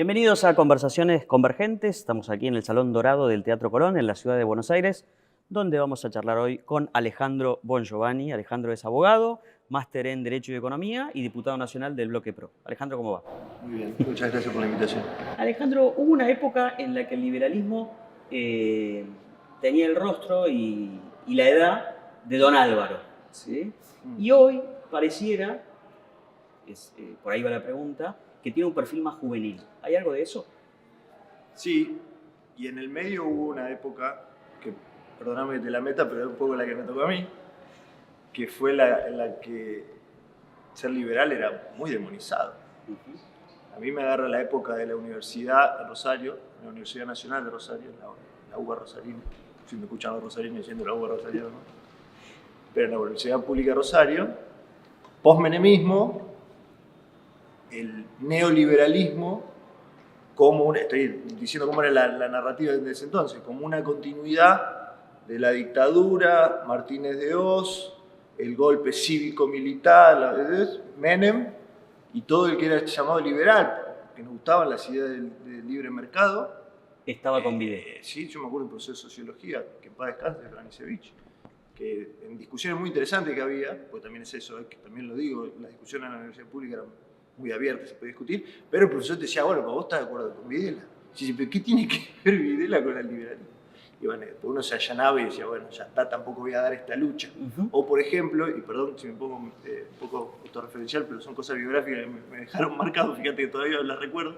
Bienvenidos a Conversaciones Convergentes. Estamos aquí en el Salón Dorado del Teatro Colón, en la ciudad de Buenos Aires, donde vamos a charlar hoy con Alejandro Bongiovanni. Alejandro es abogado, máster en Derecho y Economía y diputado nacional del Bloque PRO. Alejandro, ¿cómo va? Muy bien, muchas gracias por la invitación. Alejandro, hubo una época en la que el liberalismo tenía el rostro y la edad de Don Álvaro, ¿sí? Y hoy pareciera, por ahí va la pregunta, que tiene un perfil más juvenil. ¿Hay algo de eso? Sí, y en el medio hubo una época, que perdóname que te la meta, pero es un poco la que me tocó a mí, que fue en la que ser liberal era muy demonizado. A mí me agarra la época de la Universidad de Rosario, la Universidad Nacional de Rosario, la UBA Rosarina. Si me escuchan los rosarinos diciendo la UBA Rosario, ¿no? Pero en la Universidad Pública de Rosario, posmenemismo, el neoliberalismo, estoy diciendo cómo era la narrativa desde ese entonces, como una continuidad de la dictadura, Martínez de Hoz, el golpe cívico-militar, Menem, y todo el que era llamado liberal, que nos gustaban las ideas del libre mercado. Estaba con Videla. Sí, yo me acuerdo del profesor de sociología, que en paz descanse, de Franisevich, que en discusiones muy interesantes que había, pues también es eso, que también lo digo, las discusiones en la universidad pública eran muy abiertas, se podía discutir, pero el profesor te decía, bueno, pero vos estás de acuerdo con Videla. Y dice, pero ¿qué tiene que ver Videla con el liberalismo? Y bueno, uno se allanaba y decía, bueno, ya está, tampoco voy a dar esta lucha. O por ejemplo, y perdón si me pongo un poco autorreferencial, pero son cosas biográficas que me dejaron marcado, fíjate que todavía las recuerdo.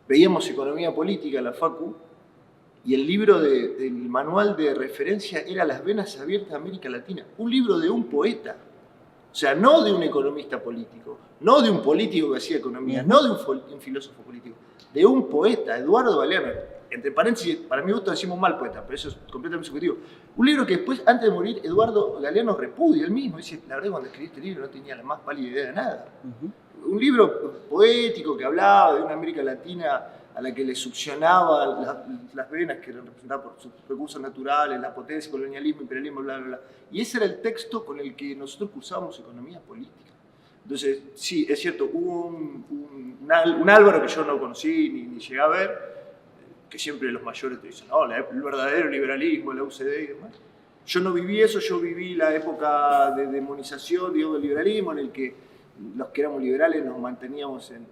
Veíamos economía política en la Facu, y el libro del manual de referencia era Las venas abiertas de América Latina, un libro de un poeta. O sea, no de un economista político, no de un político que hacía economía, no de un filósofo político, de un poeta, Eduardo Galeano. Entre paréntesis, para mi gusto decimos mal poeta, pero eso es completamente subjetivo. Un libro que después, antes de morir, Eduardo Galeano repudia él mismo. Dice, la verdad, cuando escribí este libro no tenía la más pálida idea de nada. Un libro poético que hablaba de una América Latina a la que le succionaba las venas que eran representadas por sus recursos naturales, la potencia, colonialismo, imperialismo, bla, bla, bla. Y ese era el texto con el que nosotros cursábamos economía política. Entonces, sí, es cierto, hubo un Álvaro que yo no conocí ni llegué a ver, que siempre los mayores te dicen, no, el verdadero liberalismo, la UCD y demás. Yo no viví eso, yo viví la época de demonización, digamos, del liberalismo, en el que los que éramos liberales nos manteníamos en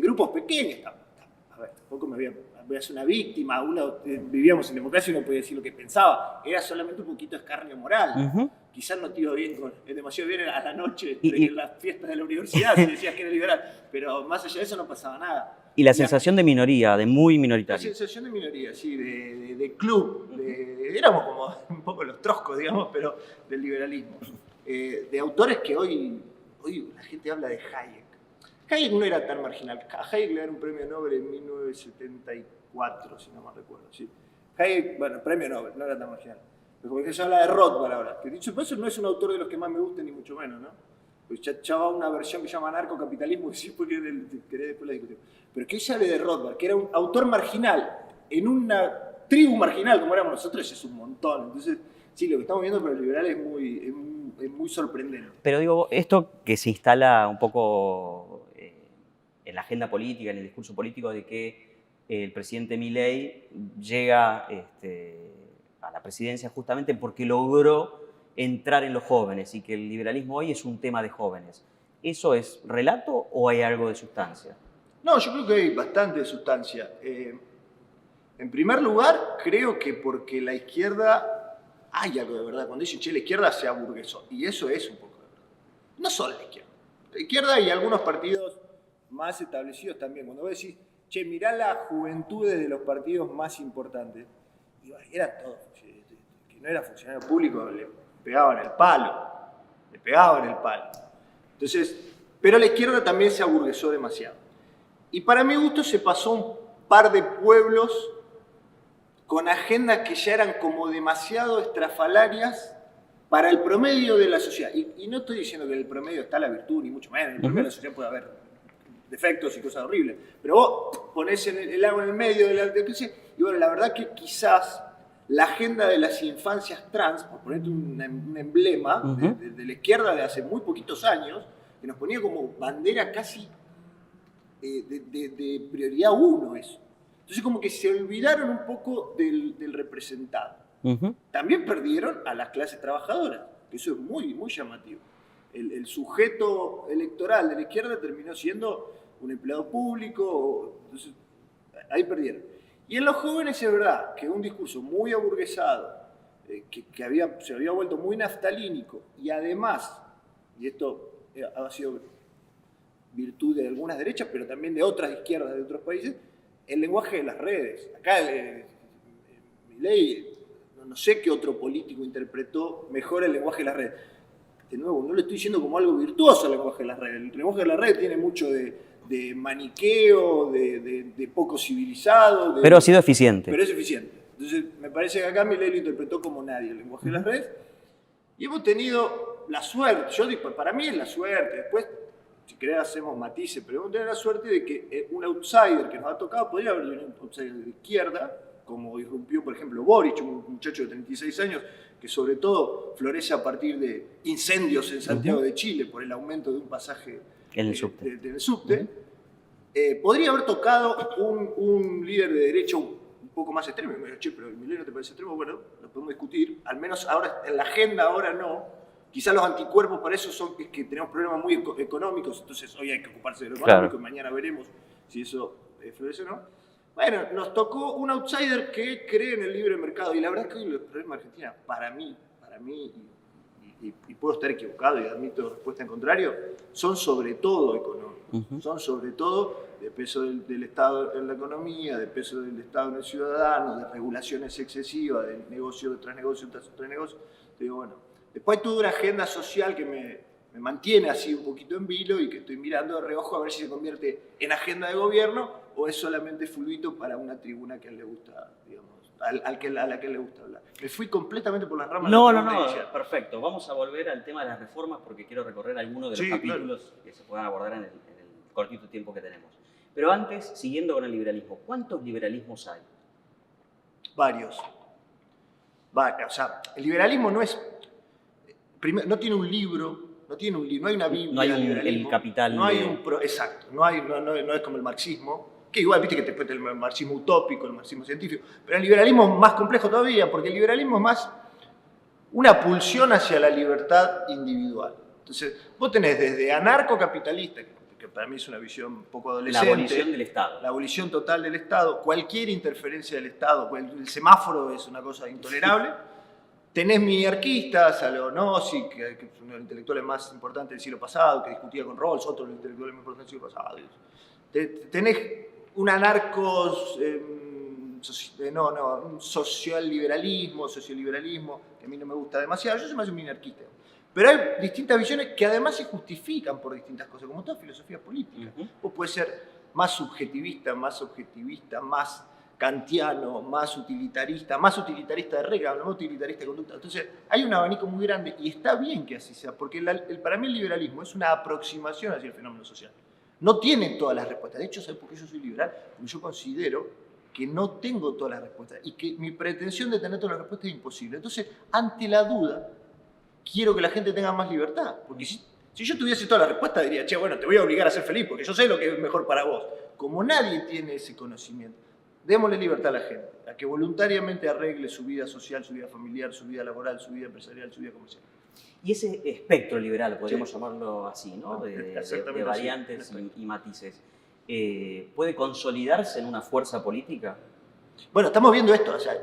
grupos pequeños. A ver, tampoco voy a ser una víctima, vivíamos en democracia y uno podía decir lo que pensaba, era solamente un poquito de escarnio moral. Quizás no te iba bien, demasiado bien a la noche en las fiestas de la universidad si decías que era liberal, pero más allá de eso no pasaba nada. Y la sensación de minoría, de muy minoritario. La sensación de minoría, sí, de club, éramos como un poco los troscos, digamos, pero del liberalismo. De autores que hoy la gente habla de Hayek. Hayek no era tan marginal. A Hayek le dieron un premio Nobel en 1974, si no me recuerdo. ¿Sí? Hayek, bueno, premio Nobel, no era tan marginal. Pero como que se habla de Rothbard ahora. Que dicho por eso no es un autor de los que más me gusten, ni mucho menos, ¿no? Pues ya va una versión que se llama anarcocapitalismo, que sí, porque querés después la discutimos. Pero que se hable de Rothbard, que era un autor marginal, en una tribu marginal como éramos nosotros, es un montón. Entonces, sí, lo que estamos viendo para los liberales es muy sorprendente. Pero digo, esto que se instala un poco en la agenda política, en el discurso político, de que el presidente Milei llega a la presidencia justamente porque logró entrar en los jóvenes y que el liberalismo hoy es un tema de jóvenes. ¿Eso es relato o hay algo de sustancia? No, yo creo que hay bastante de sustancia. En primer lugar, creo que porque la izquierda, hay algo de verdad. Cuando dicen, che, la izquierda se aburguesó. Y eso es un poco de verdad. No solo la izquierda. La izquierda y algunos partidos más establecidos también. Cuando vos decís, che, mirá las juventudes de los partidos más importantes. Y eran todos, que no era funcionario público, le pegaban el palo. Entonces, pero la izquierda también se aburguesó demasiado. Y para mi gusto se pasó un par de pueblos con agendas que ya eran como demasiado estrafalarias para el promedio de la sociedad. Y no estoy diciendo que en el promedio está la virtud, ni mucho menos. En el promedio de la sociedad puede haber defectos y cosas horribles. Pero vos ponés el agua en el medio del PC. Y bueno, la verdad que quizás la agenda de las infancias trans, por ponerte un emblema de la izquierda de hace muy poquitos años, que nos ponía como bandera casi de prioridad uno eso. Entonces como que se olvidaron un poco del representado. También perdieron a las clases trabajadoras, que eso es muy, muy llamativo. El sujeto electoral de la izquierda terminó siendo un empleado público, entonces ahí perdieron. Y en los jóvenes es verdad que un discurso muy aburguesado, que se había vuelto muy naftalínico, y además, y esto ha sido virtud de algunas derechas, pero también de otras izquierdas de otros países, el lenguaje de las redes. Acá Milei, no sé qué otro político interpretó mejor el lenguaje de las redes. De nuevo, no le estoy diciendo como algo virtuoso el lenguaje de las redes. El lenguaje de las redes tiene mucho de maniqueo, de poco civilizado. Pero ha sido eficiente. Pero es eficiente. Entonces, me parece que acá Milei lo interpretó como nadie, el lenguaje de las redes. Y hemos tenido la suerte, yo digo, para mí es la suerte, después, si querés hacemos matices, pero hemos tenido la suerte de que un outsider que nos ha tocado, podría haber venido un outsider de izquierda, como irrumpió, por ejemplo, Boric, un muchacho de 36 años, que sobre todo florece a partir de incendios en Santiago de Chile por el aumento de un pasaje en el subte. del subte. Podría haber tocado un líder de derecha un poco más extremo. Y me dijo, che, pero Milei no te parece extremo. Bueno, lo podemos discutir. Al menos ahora, en la agenda ahora no. Quizás los anticuerpos para eso son que tenemos problemas muy económicos, entonces hoy hay que ocuparse de lo económico y mañana veremos si eso florece o no. Bueno, nos tocó un outsider que cree en el libre mercado. Y la verdad es que hoy los problemas de Argentina, para mí, y puedo estar equivocado y admito respuesta en contrario, son sobre todo económicos. Son sobre todo de peso del Estado en la economía, de peso del Estado en el ciudadano, de regulaciones excesivas, de negocio tras negocio tras negocio. Digo, bueno, después hay toda una agenda social que me mantiene así un poquito en vilo y que estoy mirando de reojo a ver si se convierte en agenda de gobierno o es solamente fulbito para una tribuna que a él le gusta, digamos, a la que a él le gusta hablar. Me fui completamente por las ramas. No, perfecto. Vamos a volver al tema de las reformas porque quiero recorrer algunos de los capítulos que se puedan abordar en el cortito tiempo que tenemos. Pero antes, siguiendo con el liberalismo, ¿cuántos liberalismos hay? Varios. O sea, el liberalismo no es... no tiene un libro, no hay una Biblia. No hay el capital. No hay exacto, no es como el marxismo, que igual viste que después el marxismo utópico, el marxismo científico, pero el liberalismo es más complejo todavía, porque el liberalismo es más una pulsión hacia la libertad individual. Entonces, vos tenés desde anarcocapitalista, que para mí es una visión un poco adolescente. La abolición del Estado. La abolición total del Estado, cualquier interferencia del Estado, el semáforo es una cosa intolerable. Tenés miniarquistas, a lo Nozick, que es uno de los intelectuales más importantes del siglo pasado, que discutía con Rawls, otro de los intelectuales más importantes del siglo pasado. Tenés un un socialliberalismo, que a mí no me gusta demasiado, yo soy más un miniarquista. Pero hay distintas visiones que además se justifican por distintas cosas, como toda filosofía política. Vos podés ser más subjetivista, más objetivista, más kantiano, más utilitarista de reglas, no utilitarista de conducta. Entonces, hay un abanico muy grande y está bien que así sea, porque para mí el liberalismo es una aproximación hacia el fenómeno social. No tiene todas las respuestas. De hecho, ¿sabes por qué yo soy liberal? Porque yo considero que no tengo todas las respuestas y que mi pretensión de tener todas las respuestas es imposible. Entonces, ante la duda, quiero que la gente tenga más libertad. Porque si yo tuviese todas las respuestas, diría, che, bueno, te voy a obligar a ser feliz porque yo sé lo que es mejor para vos. Como nadie tiene ese conocimiento, démosle libertad a la gente, a que voluntariamente arregle su vida social, su vida familiar, su vida laboral, su vida empresarial, su vida comercial. Y ese espectro liberal, podríamos llamarlo así, ¿no? De variantes y matices, ¿puede consolidarse en una fuerza política? Bueno, estamos viendo esto. O sea,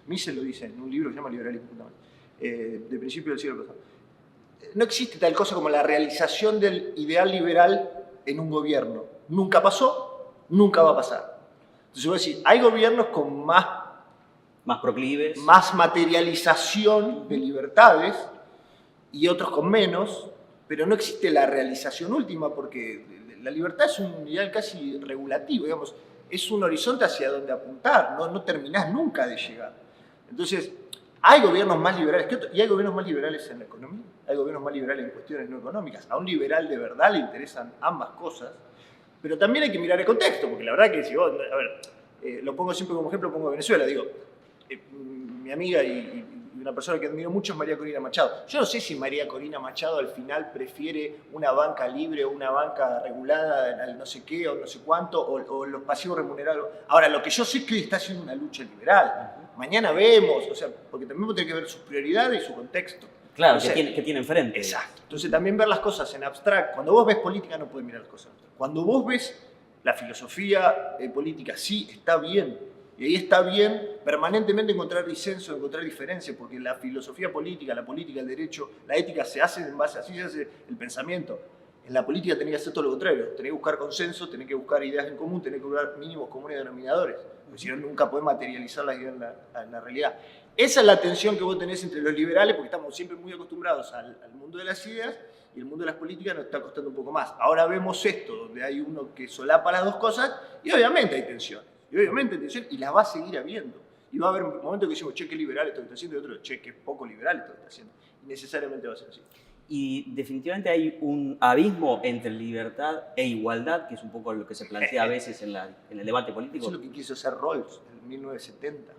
Mises lo dice en un libro que se llama Liberalismo Fundamental, de principio del siglo pasado. No existe tal cosa como la realización del ideal liberal en un gobierno. Nunca pasó, nunca va a pasar. Entonces voy a decir, hay gobiernos con más proclives, más materialización de libertades y otros con menos, pero no existe la realización última porque la libertad es un ideal casi regulativo, digamos, es un horizonte hacia donde apuntar, no terminás nunca de llegar. Entonces, hay gobiernos más liberales que otros, y hay gobiernos más liberales en la economía, hay gobiernos más liberales en cuestiones no económicas. A un liberal de verdad le interesan ambas cosas, pero también hay que mirar el contexto, porque la verdad que si vos, lo pongo siempre como ejemplo, pongo Venezuela, digo, mi amiga y una persona que admiro mucho es María Corina Machado. Yo no sé si María Corina Machado al final prefiere una banca libre o una banca regulada al no sé qué o no sé cuánto, o los pasivos remunerados. Ahora, lo que yo sé es que hoy está haciendo una lucha liberal. Mañana vemos, o sea, porque también tiene que ver sus prioridades y su contexto. Claro, Entonces, que tiene enfrente. Exacto. Entonces también ver las cosas en abstracto. Cuando vos ves política no puedes mirar las cosas en abstracto. Cuando vos ves la filosofía política, sí, está bien. Y ahí está bien permanentemente encontrar disenso, encontrar diferencias, porque la filosofía política, la política, el derecho, la ética se hace en base, así se hace el pensamiento. En la política tenés que hacer todo lo contrario. Tenés que buscar consenso, tenés que buscar ideas en común, tenés que buscar mínimos comunes denominadores. Porque si no, nunca podés materializar las ideas en la realidad. Esa es la tensión que vos tenés entre los liberales, porque estamos siempre muy acostumbrados al mundo de las ideas, y el mundo de las políticas nos está costando un poco más. Ahora vemos esto, donde hay uno que solapa las dos cosas, y obviamente hay tensión. Y las va a seguir habiendo. Y va a haber momentos que decimos, che, qué liberal esto que está haciendo, y otro, che, qué poco liberal esto que está haciendo. Y necesariamente va a ser así. Y definitivamente hay un abismo entre libertad e igualdad, que es un poco lo que se plantea a veces en el debate político. Eso es lo que quiso hacer Rawls en 1970.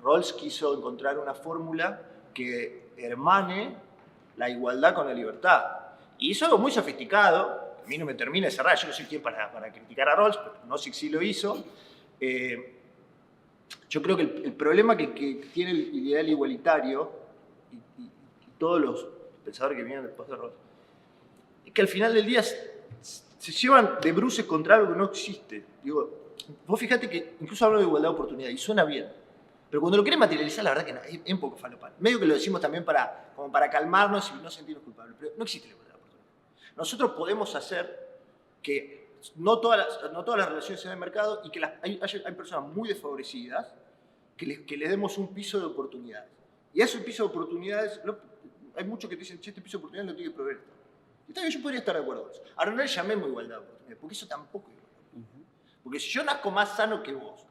Rawls quiso encontrar una fórmula que hermane la igualdad con la libertad. Y hizo algo muy sofisticado, a mí no me termina de cerrar, yo no soy quien para criticar a Rawls, pero Nozick sí lo hizo. Yo creo que el problema que tiene el ideal igualitario y todos los pensadores que vienen después de Rawls es que al final del día se llevan de bruces contra algo que no existe. Digo, vos fíjate que incluso hablo de igualdad de oportunidad y suena bien. Pero cuando lo quieren materializar, la verdad que no, es un poco falopal. Medio que lo decimos también como para calmarnos y no sentirnos culpables. Pero no existe la igualdad de oportunidad. Nosotros podemos hacer que no todas las relaciones sean de mercado y que hay personas muy desfavorecidas que les demos un piso de oportunidades. Y a ese piso de oportunidades, hay muchos que te dicen, che, este piso de oportunidades lo tiene que proveer esto. Y también yo podría estar de acuerdo con eso. Ahora no le llamemos igualdad de oportunidades, porque eso tampoco es igualdad. Porque si yo nazco más sano que vos,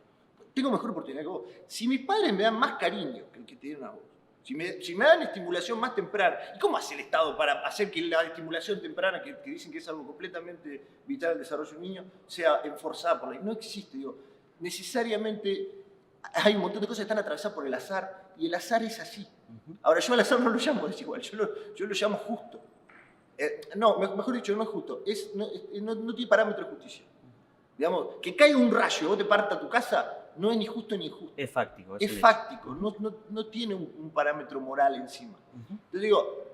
tengo mejor oportunidad que vos. Si mis padres me dan más cariño que el que te dieron a vos, si me dan estimulación más temprana, ¿y cómo hace el Estado para hacer que la estimulación temprana, que dicen que es algo completamente vital al desarrollo de un niño, sea enforzada por la ley? No existe, digo. Necesariamente hay un montón de cosas que están atravesadas por el azar, y el azar es así. Ahora, yo al azar no lo llamo desigual, yo lo llamo justo. No, mejor dicho, no es justo, no tiene parámetro de justicia. Digamos, que caiga un rayo y vos te parta tu casa, no es ni justo ni injusto. Es fáctico. Es fáctico, no tiene un parámetro moral encima. Entonces digo,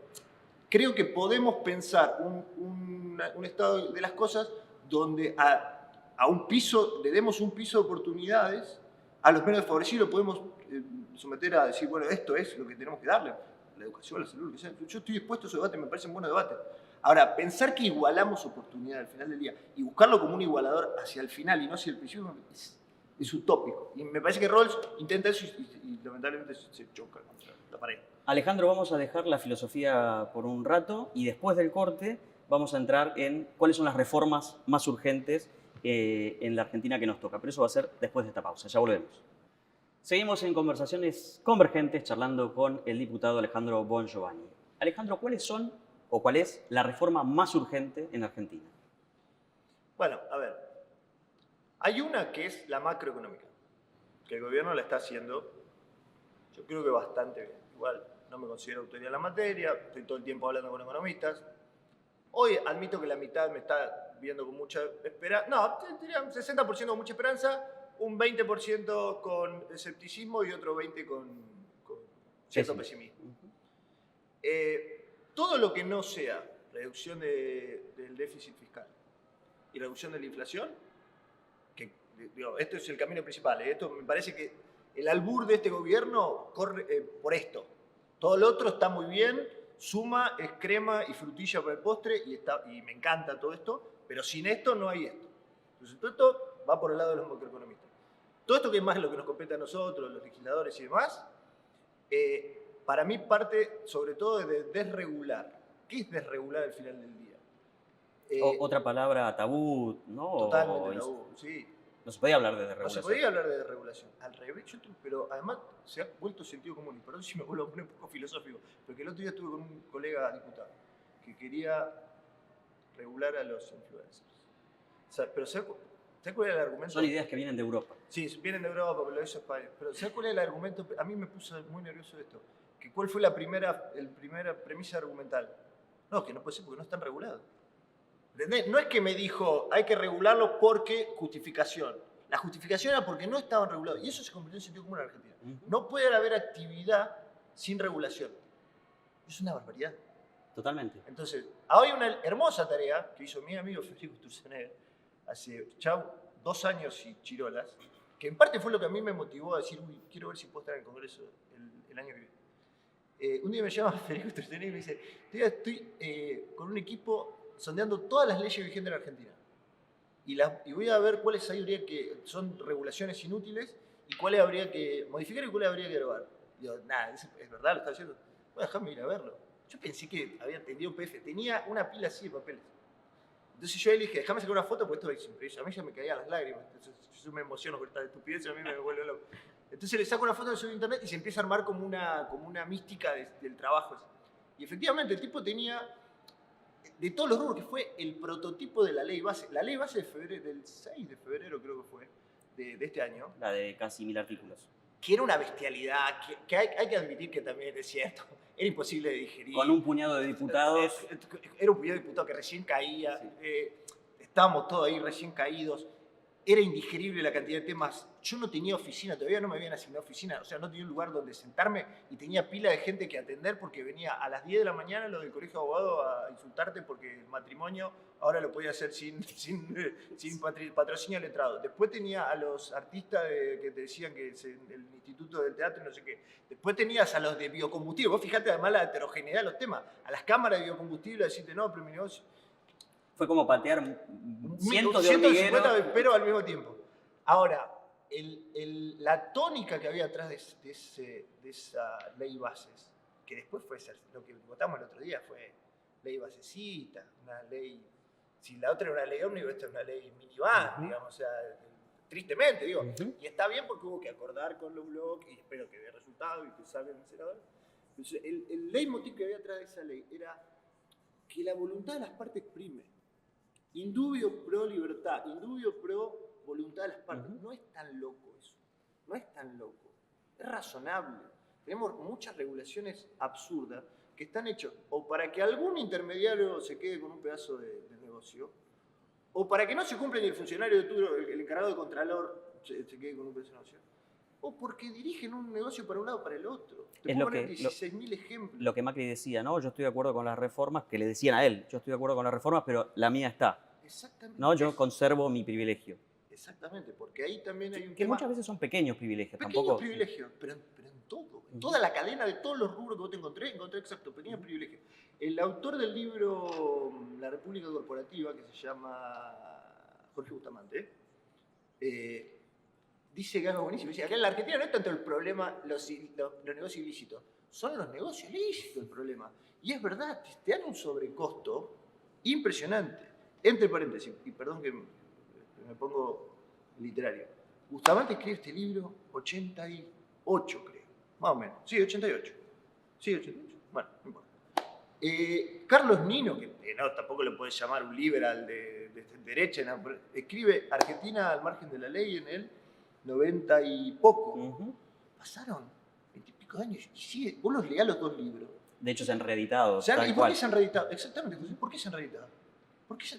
creo que podemos pensar un estado de las cosas donde a un piso, le demos un piso de oportunidades, a los menos desfavorecidos lo podemos someter a decir, bueno, esto es lo que tenemos que darle, la educación, la salud, lo que sea. Yo estoy dispuesto a esos debates, me parecen buenos debates. Ahora, pensar que igualamos oportunidades al final del día y buscarlo como un igualador hacia el final y no hacia el principio es utópico. Y me parece que Rawls intenta eso y lamentablemente se choca contra la pared. Alejandro, vamos a dejar la filosofía por un rato y después del corte vamos a entrar en cuáles son las reformas más urgentes en la Argentina que nos toca. Pero eso va a ser después de esta pausa. Ya volvemos. Seguimos en Conversaciones Convergentes charlando con el diputado Alejandro Bongiovanni. Alejandro, ¿cuáles son o cuál es la reforma más urgente en Argentina? Bueno, a ver, hay una que es la macroeconómica, que el gobierno la está haciendo, yo creo que bastante bien. Igual no me considero autoridad en la materia, estoy todo el tiempo hablando con economistas. Hoy admito que la mitad me está viendo con mucha esperanza, no, diría un 60% con mucha esperanza, un 20% con escepticismo y otro 20% con cierto pesimismo. Todo lo que no sea reducción del déficit fiscal y reducción de la inflación, que digo, esto es el camino principal, esto me parece que el albur de este gobierno corre por esto. Todo lo otro está muy bien, suma, es crema y frutilla para el postre y me encanta todo esto, pero sin esto no hay esto. Entonces todo esto va por el lado de los macroeconomistas. Todo esto que es más lo que nos compete a nosotros, los legisladores y demás, para mí parte sobre todo de desregular. ¿Qué es desregular al final del día? Otra palabra tabú, ¿no? Totalmente tabú, sí. No se podía hablar de desregulación. No se podía hablar de desregulación. Al revés, pero además se ha vuelto sentido común. Y perdón si me vuelvo a poner un poco filosófico, porque el otro día estuve con un colega diputado que quería regular a los influencers. O sea, pero ¿Sabes cuál es el argumento? Son ideas que vienen de Europa. Sí, vienen de Europa, pero lo hizo España. Pero ¿sabes cuál es el argumento? A mí me puso muy nervioso esto. ¿Cuál fue la primera premisa argumental? No, que no puede ser porque no están regulados. ¿Entendés? No es que me dijo, hay que regularlo porque justificación. La justificación era porque no estaban regulados. Y eso se convirtió en sentido común en Argentina. No puede haber actividad sin regulación. Es una barbaridad. Totalmente. Entonces, hay una hermosa tarea que hizo mi amigo Federico Sturzenegger hace 2 años y chirolas, que en parte fue lo que a mí me motivó a decir, uy, quiero ver si puedo estar en el Congreso el año que viene. Un día me llama Federico Sturzenegger y me dice, estoy con un equipo sondeando todas las leyes vigentes en Argentina. Y voy a ver cuáles habría que son regulaciones inútiles y cuáles habría que modificar y cuáles habría que derogar. Digo, nada, es verdad, lo está haciendo. Voy a dejarme ir a verlo. Yo pensé que había entendido un PDF. Tenía una pila así de papeles. Entonces yo le dije, déjame sacar una foto porque esto es impresionante. A mí ya me caían las lágrimas. Entonces yo me emociono con esta estupidez y a mí me vuelve loco. Entonces le saco una foto, lo subo a internet y se empieza a armar como una mística del trabajo. Y efectivamente el tipo tenía, de todos los rubros, que fue el prototipo de la ley base. La ley base del 6 de febrero creo que fue, de este año. La de casi 1000 artículos. Que era una bestialidad, que hay que admitir que también es cierto. Era imposible de digerir. Con un puñado de diputados. Era un puñado de diputados que recién caía. Sí. Estábamos todos ahí recién caídos. Era indigerible la cantidad de temas. Yo no tenía oficina, todavía no me habían asignado oficina. O sea, no tenía un lugar donde sentarme y tenía pila de gente que atender porque venía a las 10 de la mañana lo del colegio de abogados a insultarte porque el matrimonio ahora lo podía hacer sin patrocinio letrado. Después tenía a los artistas que te decían que es el Instituto del Teatro y no sé qué. Después tenías a los de biocombustible. Vos fijate además la heterogeneidad de los temas. A las cámaras de biocombustible a decirte, no, pero mi negocio... Fue como patear cientos de hormigueros. 150 pero al mismo tiempo. Ahora, la tónica que había atrás de esa ley bases, que después fue lo que votamos el otro día, fue ley basecita, una ley... Si la otra era una ley ómnibus, esta es una ley minivan, digamos, o sea, tristemente, digo. Y está bien porque hubo que acordar con los bloques y espero que dé resultado y que salgan el senador. Entonces, el leitmotiv que había atrás de esa ley era que la voluntad de las partes prime. Indubio pro libertad, indubio pro voluntad de las partes. No es tan loco eso, no es tan loco. Es razonable. Tenemos muchas regulaciones absurdas que están hechas o para que algún intermediario se quede con un pedazo de negocio, o para que no se cumpla y el funcionario de turno, el encargado de contralor, se quede con un pedazo de negocio, o porque dirigen un negocio para un lado o para el otro. Te puedo poner 16.000 ejemplos. Lo que Macri decía, ¿no? Yo estoy de acuerdo con las reformas, que le decían a él, yo estoy de acuerdo con las reformas, pero la mía está. Exactamente. ¿No? Yo conservo mi privilegio. Exactamente, porque ahí también hay un que tema... muchas veces son pequeños privilegios. Pequeños privilegios, pero en todo. En toda la cadena de todos los rubros que vos te encontré exacto, pequeños privilegios. El autor del libro La República Corporativa, que se llama Jorge Bustamante, dice que algo buenísimo. Dice, acá en la Argentina no es tanto el problema los negocios ilícitos, son los negocios lícitos el problema. Y es verdad, te dan un sobrecosto impresionante. Entre paréntesis, y perdón que me pongo literario. Bustamante escribe este libro 88, creo. Más o menos. Sí, 88. Sí, 88. Bueno, no importa. Carlos Nino, que no, tampoco lo podés llamar un liberal de derecha, no, escribe Argentina al margen de la ley en el 90 y poco. Pasaron 20 y pico de años y sigue. Vos los leás los dos libros. De hecho, se han reeditado. ¿Y por qué se han reeditado? Exactamente, José. ¿Por qué se han reeditado?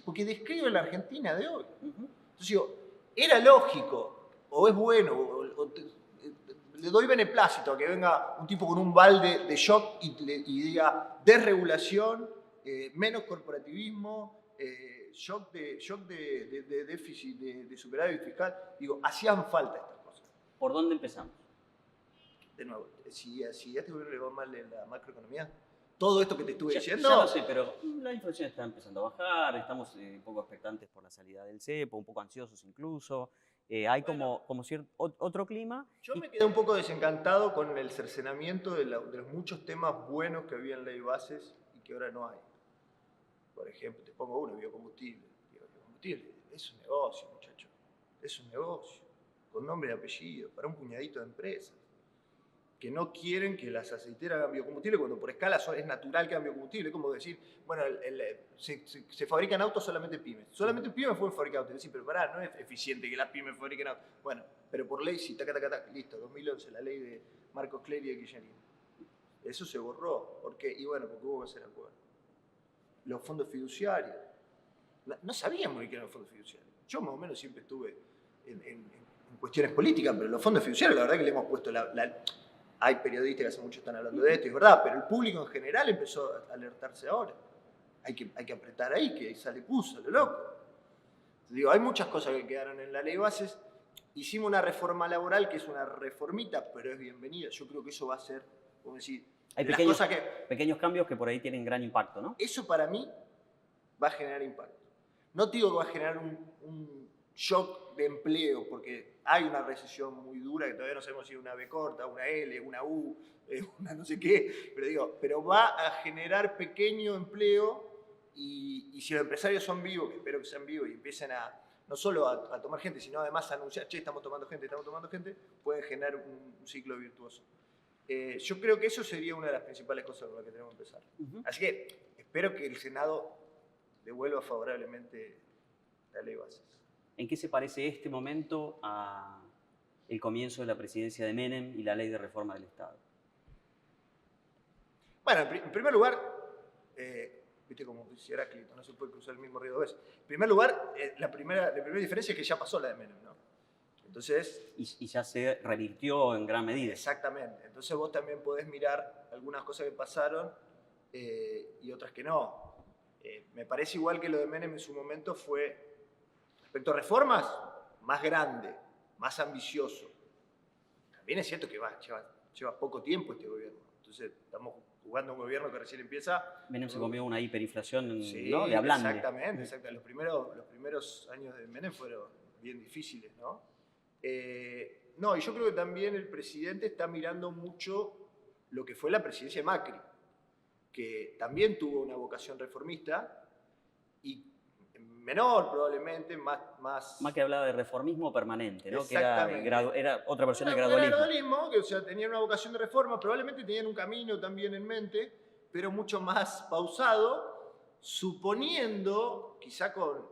Porque describe la Argentina de hoy. Entonces digo, era lógico, o es bueno, le doy beneplácito a que venga un tipo con un balde de shock y diga desregulación, menos corporativismo, shock de déficit, de superávit fiscal. Digo, hacían falta estas cosas. ¿Por dónde empezamos? De nuevo, si a este gobierno le va mal en la macroeconomía, todo esto que te estuve diciendo... Ya lo sé, pero la inflación está empezando a bajar, estamos un poco expectantes por la salida del cepo, un poco ansiosos incluso. Hay como cierto, otro clima. Yo me quedé un poco desencantado con el cercenamiento de los muchos temas buenos que había en ley bases y que ahora no hay. Por ejemplo, te pongo uno, biocombustible. Biocombustible es un negocio, muchacho. Es un negocio, con nombre y apellido, para un puñadito de empresas. que no quieren que las aceiteras hagan biocombustible, cuando por escala es natural que hagan biocombustible. Es como decir, bueno, se fabrican autos solamente pymes. Solamente pymes pueden fabricar autos. Es decir, pero pará, no es eficiente que las pymes fabriquen autos. Bueno, pero por ley, sí, taca, taca, taca, listo, 2011, la ley de Marcos Clery y de Kirchnerismo. Eso se borró. ¿Por qué? Y bueno, porque hubo que hacer acuerdo. Los fondos fiduciarios. No sabíamos ni qué eran los fondos fiduciarios. Yo más o menos siempre estuve en cuestiones políticas, pero los fondos fiduciarios, la verdad que le hemos puesto hay periodistas que hace mucho están hablando de esto, es verdad, pero el público en general empezó a alertarse ahora. Hay que apretar ahí, que sale puso, lo loco. Entonces, digo, hay muchas cosas que quedaron en la ley de bases. Hicimos una reforma laboral que es una reformita, pero es bienvenida. Yo creo que eso va a ser, como decir, Hay pequeños cambios que por ahí tienen gran impacto, ¿no? Eso para mí va a generar impacto. No te digo que va a generar un shock de empleo, porque hay una recesión muy dura que todavía no sabemos si es una B corta, una L, una U, una no sé qué, pero va a generar pequeño empleo y si los empresarios son vivos, que espero que sean vivos y empiecen no solo a tomar gente, sino además a anunciar, che, estamos tomando gente, pueden generar un ciclo virtuoso. Yo creo que eso sería una de las principales cosas con las que tenemos que empezar. Así que espero que el Senado devuelva favorablemente la ley de bases. ¿En qué se parece este momento al comienzo de la presidencia de Menem y la ley de reforma del Estado? Bueno, en primer lugar, viste como si Heráclito, no se puede cruzar el mismo río dos veces. En primer lugar, la primera diferencia es que ya pasó la de Menem, ¿no? Entonces, y ya se revirtió en gran medida. Exactamente. Entonces vos también podés mirar algunas cosas que pasaron y otras que no. Me parece igual que lo de Menem en su momento fue, respecto a reformas, más grande, más ambicioso. También es cierto que lleva poco tiempo este gobierno. Entonces estamos jugando a un gobierno que recién empieza. Menem se comió una hiperinflación, sí, ¿no? De hablando. Exactamente. Los primeros años de Menem fueron bien difíciles, ¿no? No, y yo creo que también el presidente está mirando mucho lo que fue la presidencia de Macri, que también tuvo una vocación reformista y menor probablemente, más Macri hablaba de reformismo permanente, ¿no? Que Exactamente. era otra versión del Era gradualismo. gradualismo, que o sea, tenían una vocación de reforma, probablemente tenían un camino también en mente, pero mucho más pausado, suponiendo, quizá con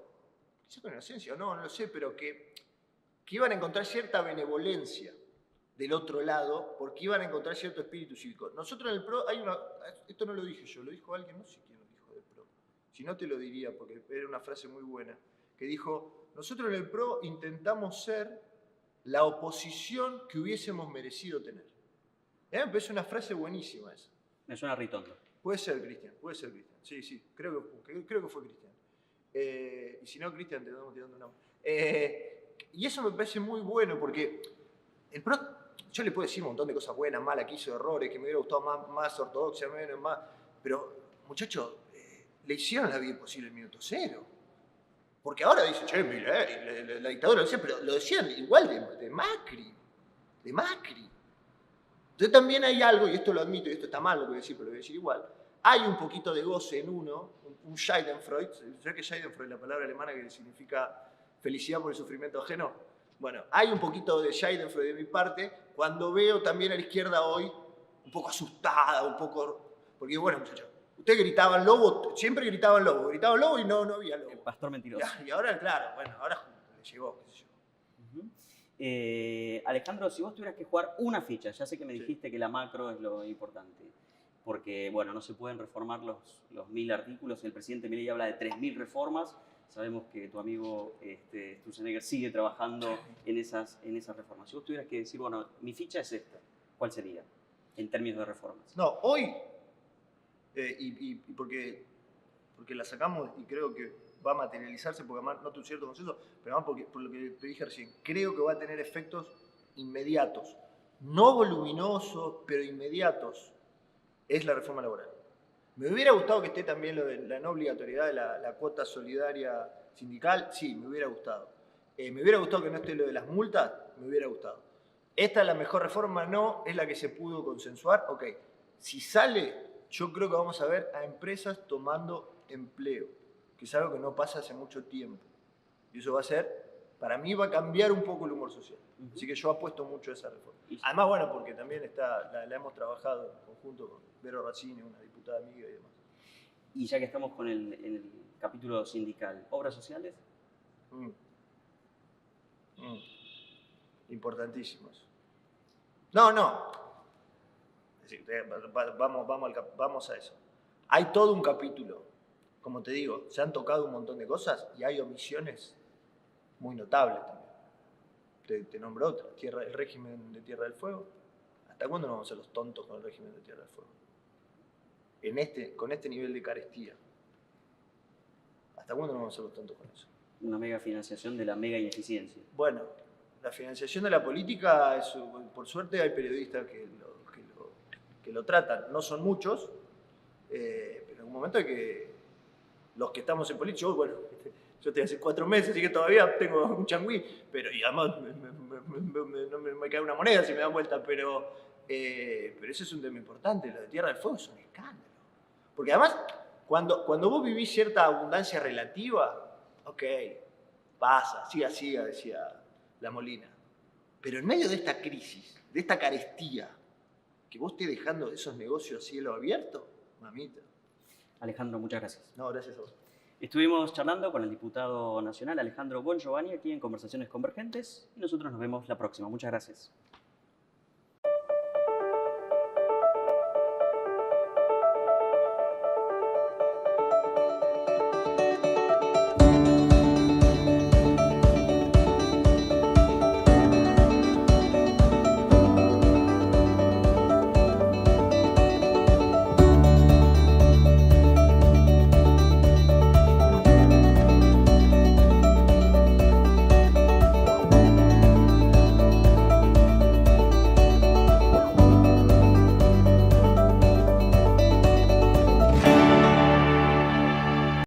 inocencia, no lo sé, pero que iban a encontrar cierta benevolencia del otro lado, porque iban a encontrar cierto espíritu cívico. Nosotros en el PRO esto no lo dije yo, lo dijo alguien, no sé quién lo dijo del PRO, si no te lo diría, porque era una frase muy buena, que dijo, nosotros en el PRO intentamos ser la oposición que hubiésemos merecido tener. Me parece una frase buenísima esa. Me suena Ritondo. Puede ser, Cristian. Sí, creo que fue Cristian. Y si no, Cristian, te estamos tirando un nombre. Y eso me parece muy bueno porque el PRO, yo le puedo decir un montón de cosas buenas, malas, que hizo errores, que me hubiera gustado más ortodoxia, menos, más. Pero, muchachos, le hicieron la vida imposible el minuto cero. Porque ahora dicen, che, la dictadura lo decía, pero lo decían igual de Macri. De Macri. Entonces también hay algo, y esto lo admito, y esto está mal lo que voy a decir, pero lo voy a decir igual. Hay un poquito de goce en uno, un Schadenfreude. ¿Sabes que Schadenfreude, la palabra alemana que significa felicidad por el sufrimiento ajeno? Bueno, hay un poquito de Schadenfreude de mi parte cuando veo también a la izquierda hoy un poco asustada, un poco... Porque bueno, muchachos, ustedes gritaban lobo, siempre gritaban lobo y no había lobo. El pastor mentiroso. Y ahora, claro, bueno, ahora le llegó, qué sé yo. Alejandro, si vos tuvieras que jugar una ficha, ya sé que me dijiste que la macro es lo importante, porque bueno, no se pueden reformar los 1000 artículos, el presidente Milei habla de 3000 reformas, sabemos que tu amigo Sturzenegger sigue trabajando en esas reformas. Si vos tuvieras que decir, bueno, mi ficha es esta, ¿cuál sería en términos de reformas? No, hoy, y porque la sacamos y creo que va a materializarse, porque además noto un cierto consenso, pero además por lo que te dije recién, creo que va a tener efectos inmediatos, no voluminosos, pero inmediatos, es la reforma laboral. ¿Me hubiera gustado que esté también lo de la no obligatoriedad de la cuota solidaria sindical? Sí, me hubiera gustado. ¿Me hubiera gustado que no esté lo de las multas? Me hubiera gustado. ¿Esta es la mejor reforma? No, es la que se pudo consensuar. Ok, si sale, yo creo que vamos a ver a empresas tomando empleo, que es algo que no pasa hace mucho tiempo. Y eso va a ser para mí va a cambiar un poco el humor social. Así que yo apuesto mucho a esa reforma. Además, bueno, porque también la hemos trabajado en conjunto con Vero Racini, una diputada amiga y demás. Y ya que estamos con en el capítulo sindical, ¿obras sociales? Importantísimos. No. Vamos a eso. Hay todo un capítulo. Como te digo, se han tocado un montón de cosas y hay omisiones muy notables también. Te nombro otra. El régimen de Tierra del Fuego. ¿Hasta cuándo nos vamos a hacer los tontos con el régimen de Tierra del Fuego? Con este nivel de carestía. ¿Hasta cuándo nos vamos a hacer los tontos con eso? Una mega financiación de la mega ineficiencia. Bueno, la financiación de la política, por suerte hay periodistas que lo tratan. No son muchos, pero en un momento hay que... Los que estamos en política, yo estoy hace 4 meses, así que todavía tengo un changüí, pero y además no me cae una moneda si me dan vuelta, pero ese es un tema importante. Lo de Tierra del Fuego es un escándalo. Porque además, cuando vos vivís cierta abundancia relativa, ok, pasa, siga, decía La Molina. Pero en medio de esta crisis, de esta carestía, que vos estés dejando esos negocios a cielo abierto, mamita. Alejandro, muchas gracias. No, gracias a vos. Estuvimos charlando con el diputado nacional Alejandro Bongiovanni aquí en Conversaciones Convergentes y nosotros nos vemos la próxima. Muchas gracias.